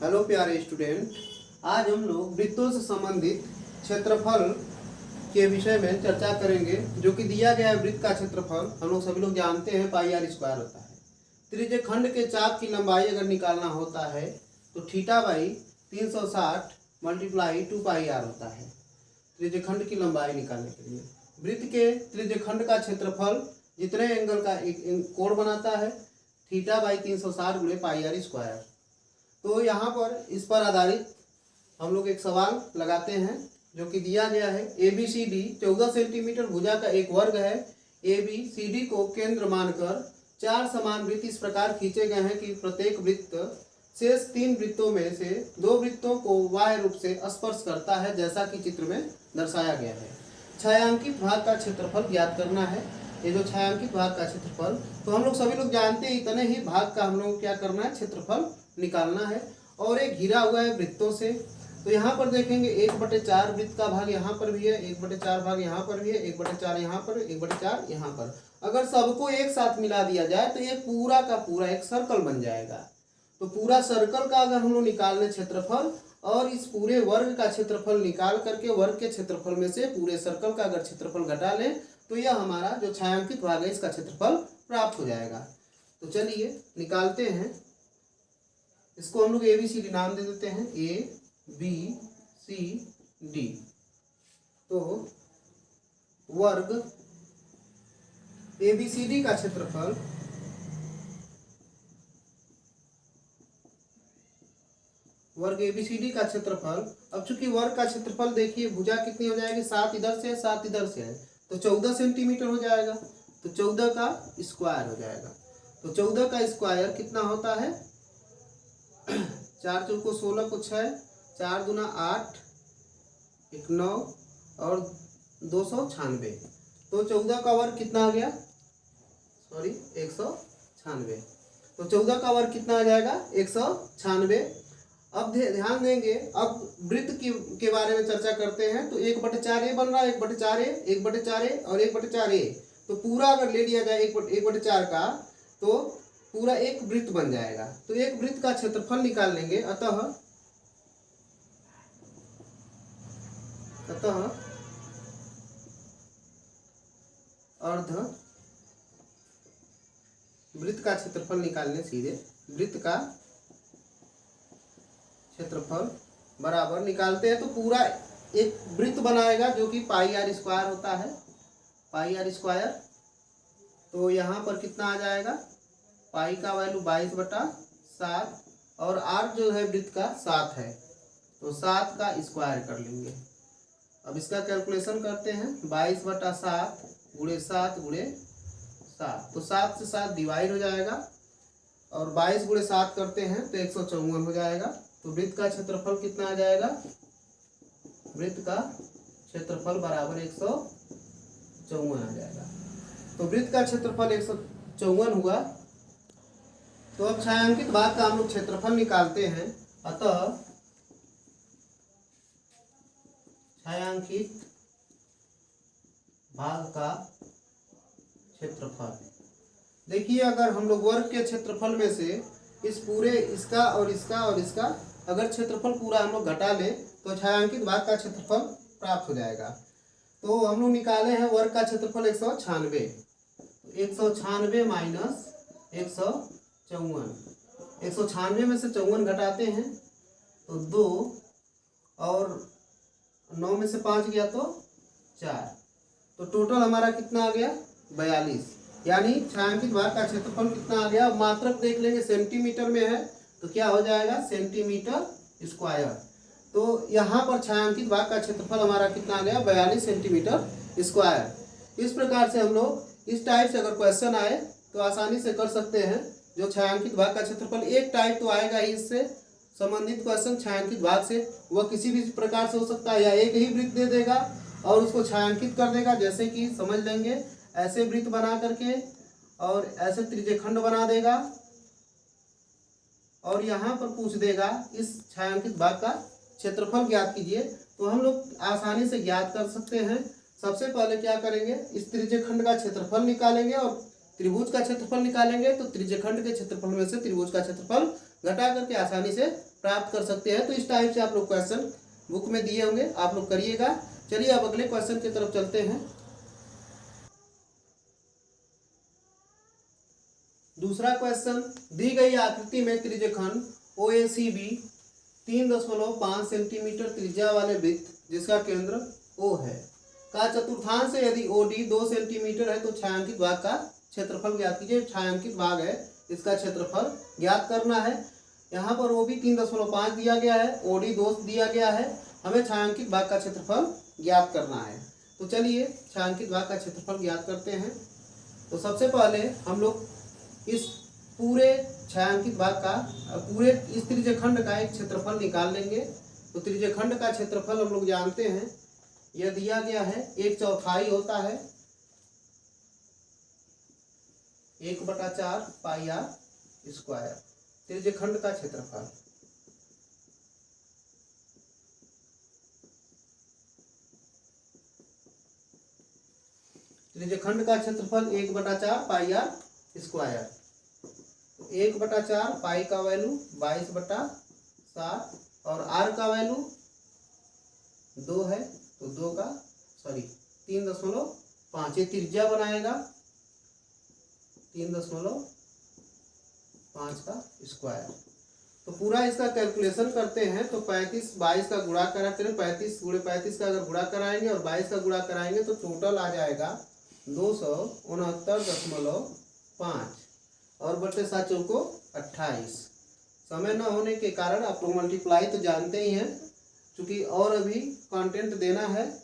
Hello प्यारे student, आज हम लोग वृत्तों से संबंधित क्षेत्रफल के विषय में चर्चा करेंगे। जो कि दिया गया है वृत्त का क्षेत्रफल हम लोग सभी लोग जानते हैं पाई आर स्क्वायर होता है। त्रिज्यखंड के चाप की लंबाई अगर निकालना होता है तो theta by 360 multiply 2 pi R होता है त्रिज्यखंड की लंबाई निकालने के लिए। वृत्त के त्रिज्यखंड का क्षेत्रफल जितने एंगल का एक कोण बनाता है थीटा बाई 360 गुणे पाई आर स्क्वायर। तो यहाँ पर इस पर आधारित हम लोग एक सवाल लगाते हैं जो कि दिया गया है। A B C D 14 centimetre भुजा का एक वर्ग है। ए बी सी डी को केंद्र मानकर 4 समान वृत्त इस प्रकार खींचे गए हैं कि प्रत्येक वृत्त शेष 3 वृत्तों में से 2 वृत्तों को बाह्य रूप से स्पर्श करता है, जैसा कि चित्र में दर्शाया गया है। छायांकित भाग का क्षेत्रफल ज्ञात करना है। ये जो छायांकित भाग का क्षेत्रफल, तो हम लोग सभी लोग जानते हैं इतने ही भाग का हम लोग क्या करना है, क्षेत्रफल निकालना है। और एक घिरा हुआ है वृत्तों से, तो यहाँ पर देखेंगे 1/4 वृत्त का भाग यहाँ पर भी है, 1/4 भाग यहाँ पर भी है, 1/4 यहाँ पर, 1/4 यहाँ पर। अगर सबको एक साथ मिला दिया जाए तो ये पूरा का पूरा एक सर्कल बन जाएगा। तो पूरा सर्कल का अगर हम लोग निकालने क्षेत्रफल और इस पूरे वर्ग का क्षेत्रफल निकाल करके वर्ग के क्षेत्रफल में से पूरे सर्कल का अगर क्षेत्रफल घटा लें तो यह हमारा जो छायांकित भाग है इसका क्षेत्रफल प्राप्त हो जाएगा। तो चलिए निकालते हैं। इसको हम लोग ए बी सी डी नाम दे देते हैं, ए बी सी डी। तो वर्ग ए बी सी डी का क्षेत्रफल अब चूंकि वर्ग का क्षेत्रफल देखिए भुजा कितनी हो जाएगी, 7 इधर से 7 इधर से है, तो 14 सेंटीमीटर हो जाएगा। तो 14 का स्क्वायर हो जाएगा। तो 14 का स्क्वायर कितना होता है, 4 चौको 16 को 6, 4 दूना 8, 1 9 और 296। तो 14 का वर्ग कितना आ गया, 196। तो 14 का वर्ग कितना आ जाएगा, 196। अब ध्यान देंगे, अब वृत्त के बारे में चर्चा करते हैं। तो 1/4 ए बन रहा है, 1/4 ए, 1/4 ए और 1/4 ए। तो पूरा अगर ले लिया जाए 1/4 का तो पूरा एक वृत्त बन जाएगा। तो एक वृत्त का क्षेत्रफल निकाल लेंगे। अतः अर्ध वृत्त का क्षेत्रफल निकालने, सीधे वृत्त का क्षेत्रफल बराबर निकालते हैं तो पूरा एक वृत्त बनाएगा जो कि पाई आर स्क्वायर होता है, पाई आर स्क्वायर। तो यहाँ पर कितना आ जाएगा, पाई का वैल्यू 22/7 और आर जो है वृत्त का 7 है, तो 7 का स्क्वायर कर लेंगे। अब इसका कैलकुलेशन करते हैं, 22/7 गुणे 7 गुणे 7, तो 7 से 7 डिवाइड हो जाएगा और 22 गुणे 7 करते हैं तो 154 हो जाएगा। तो वृत्त का क्षेत्रफल कितना आ जाएगा, वृत्त का क्षेत्रफल बराबर 154 आ जाएगा। तो वृत्त का क्षेत्रफल 154 हुआ। तो अब छायांकित भाग का हम लोग क्षेत्रफल निकालते हैं। अतः छायांकित भाग का क्षेत्रफल, देखिए अगर हम लोग वर्ग के क्षेत्रफल में से इस पूरे इसका और इसका और इसका अगर क्षेत्रफल पूरा हम लोग घटा लें तो छायांकित भाग का क्षेत्रफल प्राप्त हो जाएगा। तो हम लोग निकाले हैं वर्ग का क्षेत्रफल 196। 196 माइनस 154, 196 में से 54 घटाते हैं तो 2 और 9 में से 5 गया तो 4, तो टोटल हमारा कितना आ गया, 42। यानी छायांकित भाग का क्षेत्रफल कितना आ गया, मात्रक देख लेंगे, सेंटीमीटर में है तो क्या हो जाएगा, सेंटीमीटर स्क्वायर। तो यहाँ पर छायांकित भाग का क्षेत्रफल हमारा कितना आ गया, 42 सेंटीमीटर स्क्वायर। इस प्रकार से हम लोग इस टाइप से अगर क्वेश्चन आए तो आसानी से कर सकते हैं। जो छायांकित भाग का क्षेत्रफल एक टाइप तो आएगा ही, इससे संबंधित क्वेश्चन छायांकित भाग से वह किसी भी प्रकार से हो सकता है, या एक ही वृत्त दे देगा और उसको छायांकित कर देगा, जैसे कि समझ लेंगे ऐसे वृत्त बना करके और ऐसे त्रिज्यखंड बना देगा और यहाँ पर पूछ देगा इस छायांकित भाग का क्षेत्रफल ज्ञात कीजिए। तो हम लोग आसानी से ज्ञात कर सकते हैं। सबसे पहले क्या करेंगे, इस त्रिज्यखंड का क्षेत्रफल निकालेंगे और त्रिभुज का क्षेत्रफल निकालेंगे। तो त्रिज्यखंड के क्षेत्रफल में से त्रिभुज का क्षेत्रफल घटा करके आसानी से प्राप्त कर सकते हैं। तो इस टाइप से आप लोग क्वेश्चन बुक में दिए होंगे, आप लोग करिएगा। चलिए अब अगले क्वेश्चन की तरफ चलते हैं। दूसरा क्वेश्चन, दी गई आकृति में त्रिज्यखंड OACB 3.5 सेंटीमीटर त्रिज्या वाले वृत्त जिसका केंद्र O है का चतुर्थांश यदि OD 2 सेंटीमीटर है तो छायांकित भाग का क्षेत्रफल ज्ञात कीजिए। छायांकित भाग है, इसका क्षेत्रफल ज्ञात करना है। यहाँ पर OB 3.5 दिया गया है, OD 2 दिया गया है, हमें छायांकित भाग का क्षेत्रफल ज्ञात करना है। तो चलिए छायांकित भाग का क्षेत्रफल ज्ञात करते हैं। तो सबसे पहले हम लोग इस पूरे छायांकित भाग का पूरे इस त्रिज्यखंड का एक क्षेत्रफल निकाल लेंगे। तो त्रिज्यखंड का क्षेत्रफल हम लोग जानते हैं, यह दिया गया है 1/4 होता है 1/4 पाई r स्क्वायर त्रिज्यखंड का क्षेत्रफल। त्रिज्यखंड का क्षेत्रफल 1/4 पाई r स्क्वायर। 1/4 पाई का वैल्यू 22/7 और r का वैल्यू 2 है तो 3.5 ये त्रिज्या बनाएगा 3.5 का स्क्वायर। तो पूरा इसका कैलकुलेशन करते हैं। तो 35 22 का गुणा करा करें, 35 × 35 का अगर गुणा कराएंगे और 22 का गुणा कराएंगे तो टोटल आ जाएगा 269.5 और बटे 7 चौको 28। समय न होने के कारण आप लोग मल्टीप्लाई तो जानते ही हैं, क्योंकि और अभी कंटेंट देना है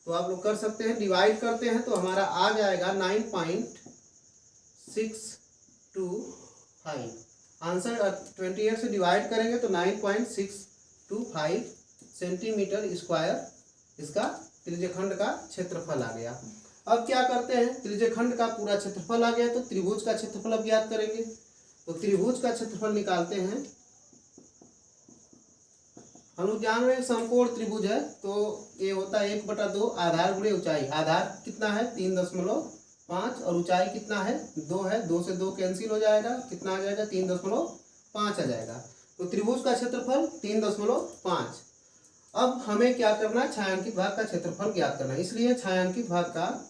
तो आप लोग कर सकते हैं। डिवाइड करते हैं तो हमारा आ जाएगा 9.625। आंसर 28 से डिवाइड करेंगे तो 9.625 सेंटीमीटर स्क्वायर इसका त्रिज्यखंड का क्षेत्रफल आ गया। अब क्या करते हैं, त्रिज्यखंड का पूरा क्षेत्रफल आ गया तो त्रिभुज का क्षेत्रफल अब ज्ञात करेंगे। तो त्रिभुज का क्षेत्रफल निकालते हैं। हम लोग जान रहे हैं समकोण त्रिभुज है तो ये होता है 1/2 आधार गुणे ऊंचाई। आधार कितना है 3.5 और ऊंचाई कितना है 2 है। 2 से 2 कैंसिल हो जाएगा, कितना आ जाएगा 3.5 आ जाएगा। तो त्रिभुज का क्षेत्रफल 3.5। अब हमें क्या करना है, छायांकित भाग का क्षेत्रफल ज्ञात करना है। इसलिए छायांकित भाग का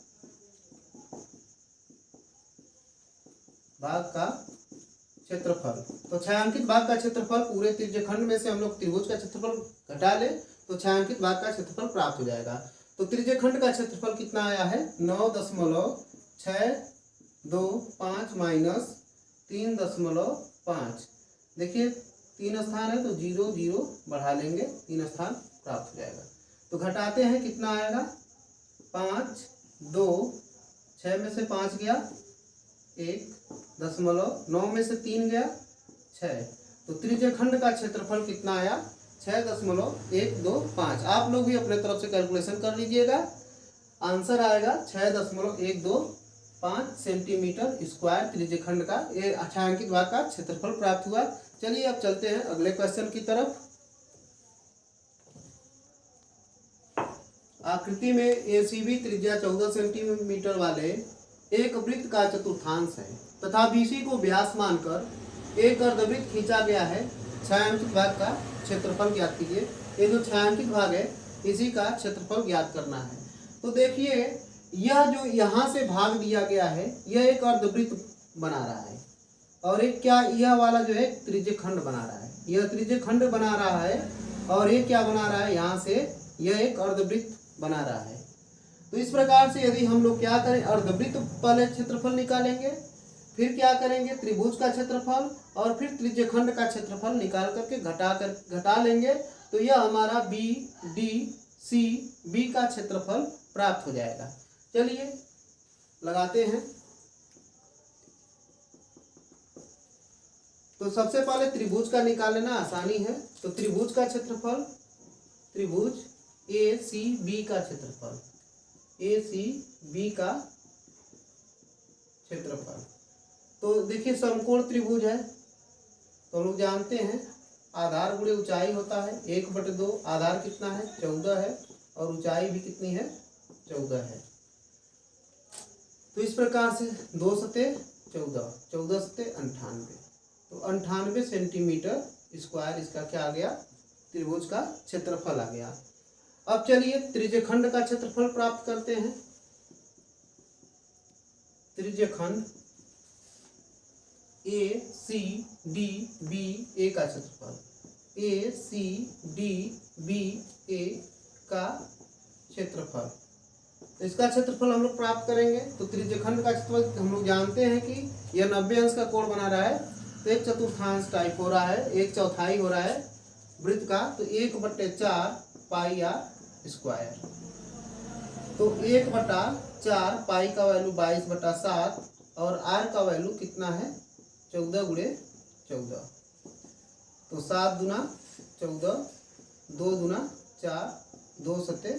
क्षेत्रफल, तो छायांकित भाग का क्षेत्रफल पूरे त्रिज्यखंड में से हम लोग त्रिभुज का क्षेत्रफल घटा ले तो छायांकित भाग का क्षेत्रफल प्राप्त हो जाएगा। तो त्रिज्यखंड का क्षेत्रफल कितना आया है 9.625 माइनस 3.5। देखिए 3 स्थान है तो 0 0 बढ़ा लेंगे, 3 स्थान प्राप्त हो जाएगा। तो घटाते हैं कितना आएगा 5 2 6 में से 5 गया 1.9 में से 3 गया 6। तो त्रिज्यखंड का क्षेत्रफल कितना आया 6.125। आप लोग भी अपने तरफ से कैलकुलेशन कर लीजिएगा, आंसर आएगा 6.125 सेंटीमीटर स्क्वायर त्रिज्यखंड का ये छायांकित भाग का क्षेत्रफल प्राप्त हुआ। चलिए अब चलते हैं अगले क्वेश्चन की तरफ। आकृति में ACB त्रिज्या 14 सेंटीमीटर वाले एक वृत्त का चतुर्थांश है तथा BC को व्यास मानकर एक अर्धवृत्त खींचा गया है। छायांकित भाग का क्षेत्रफल ज्ञात कीजिए। ये जो छायांकित भाग है इसी का क्षेत्रफल ज्ञात करना है। तो देखिए यह जो यहाँ से भाग दिया गया है यह एक अर्धवृत्त बना रहा है और एक क्या यह वाला जो है त्रिज्यखंड बना रहा है। यह त्रिज्यखंड बना रहा है और ये क्या बना रहा है, यहाँ से यह एक अर्धवृत्त बना रहा है। तो इस प्रकार से यदि हम लोग क्या करें, अर्धवृत्त पहले क्षेत्रफल निकालेंगे, फिर क्या करेंगे त्रिभुज का क्षेत्रफल और फिर त्रिज्यखंड का क्षेत्रफल निकाल करके घटा लेंगे तो यह हमारा BDCB का क्षेत्रफल प्राप्त हो जाएगा। चलिए लगाते हैं। तो सबसे पहले त्रिभुज का निकाल लेना आसानी है। तो त्रिभुज का क्षेत्रफल, त्रिभुज ACB का क्षेत्रफल, ACB का क्षेत्रफल। तो देखिए समकोण त्रिभुज है तो लोग जानते हैं आधार गुणे ऊंचाई होता है 1/2। आधार कितना है 14 है और ऊंचाई भी कितनी है 14 है। तो इस प्रकार से 2 सते 14, 14 सते 98। तो 98 सेंटीमीटर स्क्वायर इसका क्या आ गया, त्रिभुज का क्षेत्रफल आ गया। अब चलिए त्रिज्यखंड का क्षेत्रफल प्राप्त करते हैं। त्रिज्यखंड ए सी डी बी ए का क्षेत्रफल, ए सी डी बी ए का क्षेत्रफल, तो इसका क्षेत्रफल हम लोग प्राप्त करेंगे। तो त्रिज्यखंड का क्षेत्रफल हम लोग जानते हैं कि यह 90 अंश का कोण बना रहा है, तो 1/4 टाइप हो रहा है, 1/4 हो रहा है वृत्त का, तो 1/4 पाई आर स्क्वायर। तो 1/4 पाई का वैल्यू 22/7 और आर का वैल्यू कितना है 14 × 14। तो 7 दूना 14, 2 दूना 4, 2 सत्ते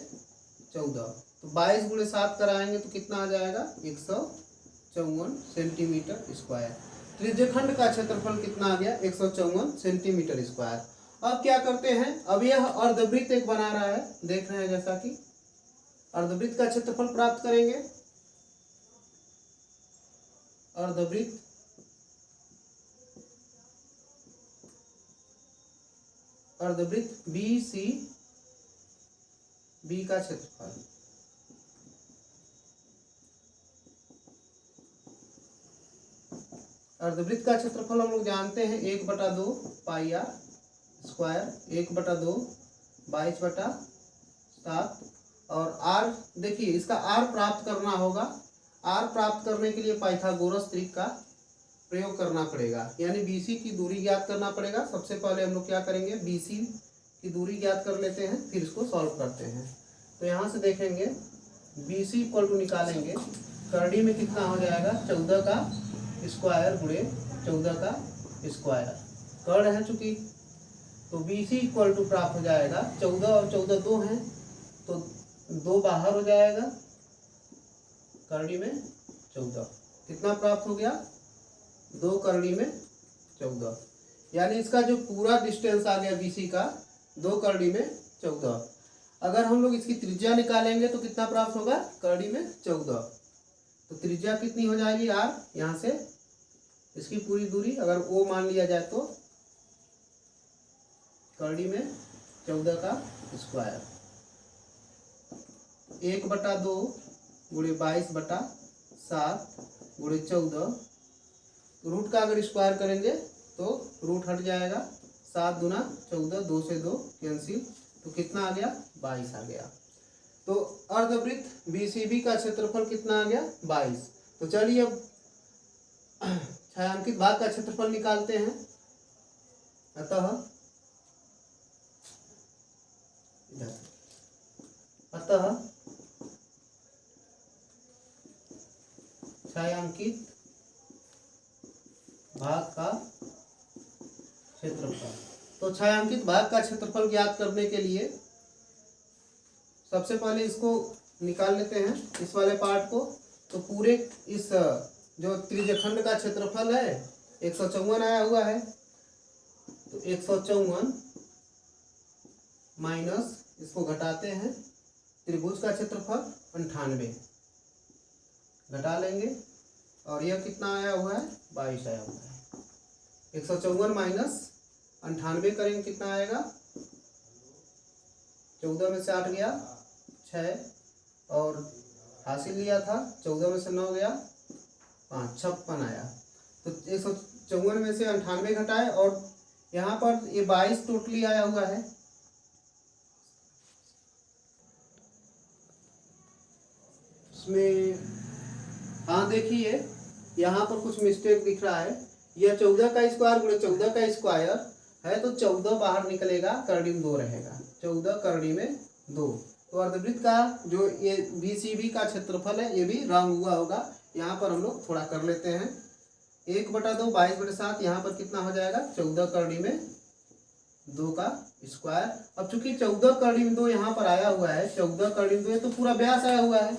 14, तो 22 × 7 कराएंगे तो कितना आ जाएगा 154 सेंटीमीटर स्क्वायर। त्रिज्यखंड का क्षेत्रफल कितना आ गया 154 सेंटीमीटर स्क्वायर। अब क्या करते हैं, अब यह अर्धवृत्त एक बना रहा है, देख रहे हैं जैसा कि अर्धवृत्त का क्षेत्रफल प्राप्त करेंगे। अर्धवृत्त अर्धवृत्त बी सी बी का क्षेत्रफल, अर्धवृत्त का क्षेत्रफल हम लोग जानते हैं 1/2 पाई आर स्क्वायर, 1/2 22/7 और आर, देखिए इसका आर प्राप्त करना होगा। आर प्राप्त करने के लिए पाइथागोरस त्रिक का प्रयोग करना पड़ेगा, यानी बीसी की दूरी ज्ञात करना पड़ेगा। सबसे पहले हम लोग क्या करेंगे, बीसी की दूरी ज्ञात कर लेते हैं, फिर इसको सॉल्व करते हैं। तो यहाँ से देखेंगे बीसी इक्वल टू निकालेंगे, करड़ी में कितना हो जाएगा 14 का स्क्वायर गुणे 14 का स्क्वायर, कर्ण है चूंकि, तो BC इक्वल टू प्राप्त हो जाएगा 14 और 14 2 हैं, तो 2 बाहर हो जाएगा, करड़ी में 14 कितना प्राप्त हो गया 2 करड़ी में 14, यानी इसका जो पूरा डिस्टेंस आ गया BC का 2 करड़ी में 14। अगर हम लोग इसकी त्रिज्या निकालेंगे तो कितना प्राप्त होगा करड़ी में 14, तो त्रिज्या कितनी हो जाएगी r, यहाँ से इसकी पूरी दूरी अगर O मान लिया जाए तो करड़ी में 14 का स्क्वायर, 1/2 × 22/7 × 14, रूट का अगर स्क्वायर करेंगे तो रूट हट जाएगा, 7 दूना 14, 2 से 2 कैंसिल, तो कितना आ गया 22 आ गया। तो अर्धवृत्त BCB का क्षेत्रफल कितना आ गया 22। तो चलिए अब छायांकित भाग का क्षेत्रफल निकालते हैं। अतः छायांकित भाग का क्षेत्रफल, तो छायांकित भाग का क्षेत्रफल ज्ञात करने के लिए सबसे पहले इसको निकाल लेते हैं, इस वाले पार्ट को। तो पूरे इस जो त्रिज्यखंड का क्षेत्रफल है 154 आया हुआ है, तो 154 माइनस इसको घटाते हैं, त्रिभुज का क्षेत्रफल 98 घटा लेंगे, और यह कितना आया हुआ है 22 आया हुआ है। 154 माइनस 98 करेंगे कितना आएगा, 14 में से 8 गया 6, और हासिल लिया था 14 में से 9 गया 5, 56 आया। तो 154 में से 98 घटाए, और यहाँ पर ये 22 टोटली आया हुआ है। इसमें हाँ देखिए यहाँ पर कुछ मिस्टेक दिख रहा है, यह 14 का स्क्वायर गुणे 14 का स्क्वायर है, तो 14 बाहर निकलेगा, करड़ी में 2 रहेगा, 14 करड़ी में 2। तो अर्धवृत्त का जो ये BCB का क्षेत्रफल है ये भी रंग हुआ होगा, यहाँ पर हम लोग थोड़ा कर लेते हैं। 1/2 22/7, यहाँ पर कितना हो जाएगा 14 करड़ी में 2 का स्क्वायर। अब चूंकि 14 करड़ी में 2 यहाँ पर आया हुआ है, 14 करड़ी में 2 है तो पूरा व्यास आया हुआ है,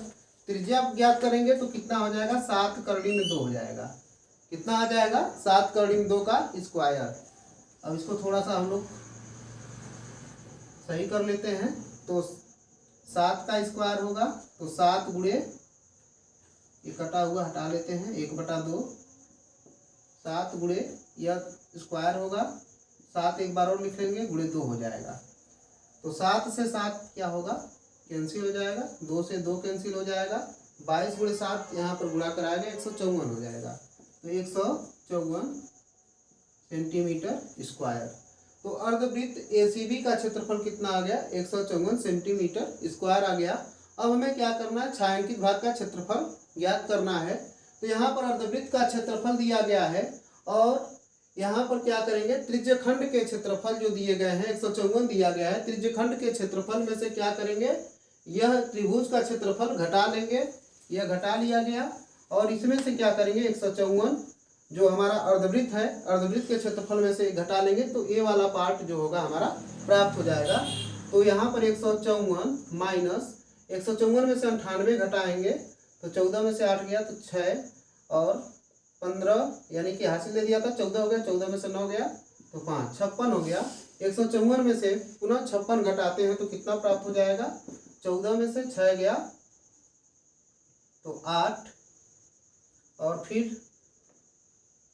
त्रिज्या ज्ञात करेंगे तो कितना हो जाएगा 7 करड़ी में 2 हो जाएगा, कितना आ जाएगा 7 करड़ी में 2 का स्क्वायर। अब इसको थोड़ा सा हम लोग सही कर लेते हैं, तो 7 का स्क्वायर होगा, तो 7 गुणे ये कटा हुआ हटा लेते हैं 1/2, 7 गुणे यह स्क्वायर होगा, 7 एक बार और लिख लेंगे, गुणे 2 हो जाएगा। तो 7 से 7 क्या होगा, कैंसिल हो जाएगा, 2 से 2 कैंसिल हो जाएगा, 22 गुणे 7 यहाँ पर गुणा कराएगा 154 हो जाएगा। तो 154 सेंटीमीटर स्क्वायर। तो अर्धवृत्त एसीबी का क्षेत्रफल कितना आ गया, 154 सेंटीमीटर स्क्वायर आ गया। अब हमें क्या करना है, छायांकित भाग का क्षेत्रफल ज्ञात करना है। तो यहाँ पर अर्धवृत्त का क्षेत्रफल दिया गया है और यहाँ पर क्या करेंगे, त्रिज्यखंड के क्षेत्रफल जो दिए गए हैं 154 दिया गया है, त्रिज्यखंड के क्षेत्रफल में से क्या करेंगे, यह त्रिभुज का क्षेत्रफल घटा लेंगे, यह घटा लिया गया और इसमें से क्या करेंगे 154 जो हमारा अर्धवृत्त है, अर्धवृत्त के क्षेत्रफल में से घटा लेंगे तो ए वाला पार्ट जो होगा हमारा प्राप्त हो जाएगा। तो यहाँ पर 154 माइनस 154 में से 98 घटाएंगे तो 14 में से 8 गया तो 6 और 15 यानी कि हासिल दे दिया था, 14 हो गया, 14 में से 9 गया तो 5, 56 हो गया। 154 में से पुनः 56 घटाते हैं तो कितना प्राप्त हो जाएगा, 14 में से 6 गया तो 8 और फिर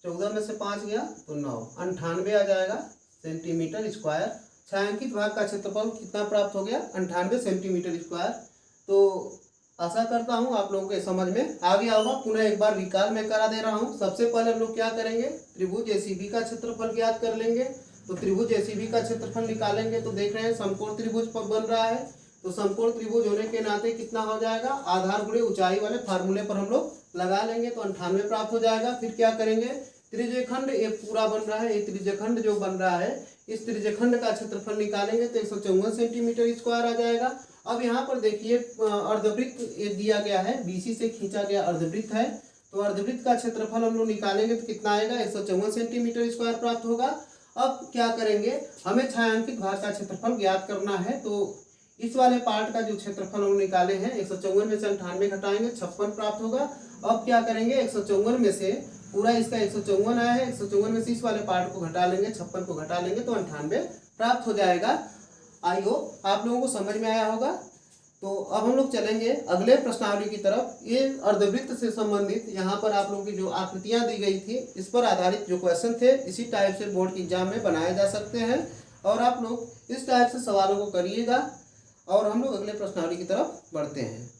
14 में से 5 गया तो 9, 98 आ जाएगा सेंटीमीटर स्क्वायर। छायांकित भाग का क्षेत्रफल कितना प्राप्त हो गया, 98 सेंटीमीटर स्क्वायर। तो आशा करता हूँ आप लोगों के समझ में आ गया होगा। पुनः एक बार रिकॉल मैं करा दे रहा हूँ। सबसे पहले हम लोग क्या करेंगे, त्रिभुज एसीबी का क्षेत्रफल ज्ञात कर लेंगे। तो त्रिभुज एसीबी का क्षेत्रफल निकालेंगे तो देख रहे हैं समकोण त्रिभुज बन रहा है। तो समकोण त्रिभुज होने के नाते कितना हो जाएगा, आधार गुणे ऊंचाई वाले फार्मूले पर हम लोग लगा लेंगे तो 98 प्राप्त हो जाएगा। फिर क्या करेंगे, त्रिज्यखंड ये पूरा बन रहा है, ये त्रिज्यखंड जो बन रहा है इस त्रिज्यखंड का क्षेत्रफल निकालेंगे तो 154 सेंटीमीटर स्क्वायर आ जाएगा। अब यहाँ पर देखिए अर्धवृत्त ये दिया गया है, बीसी से खींचा गया अर्धवृत्त है। तो अर्धवृत्त का क्षेत्रफल हम लोग निकालेंगे तो कितना आएगा, 154 सेंटीमीटर स्क्वायर प्राप्त होगा। अब क्या करेंगे, हमें छायांकित भाग का क्षेत्रफल ज्ञात करना है। तो इस वाले पार्ट का जो क्षेत्रफल हम निकाले हैं 154 में से 98 घटाएंगे 56 प्राप्त होगा। अब क्या करेंगे, 154 में से पूरा इसका 154 आया है, 154 में से इस वाले पार्ट को घटा लेंगे, 56 को घटा लेंगे तो 98 प्राप्त हो जाएगा। आई होप आप लोगों को समझ में आया होगा। तो अब हम लोग चलेंगे अगले प्रश्नावली की तरफ। ये अर्धवृत्त से संबंधित यहाँ पर आप लोगों की जो आकृतियाँ दी गई थी इस पर आधारित जो क्वेश्चन थे इसी टाइप से बोर्ड की एग्जाम में बनाए जा सकते हैं और आप लोग इस टाइप से सवालों को करिएगा। और हम लोग अगले प्रश्नावली की तरफ बढ़ते हैं।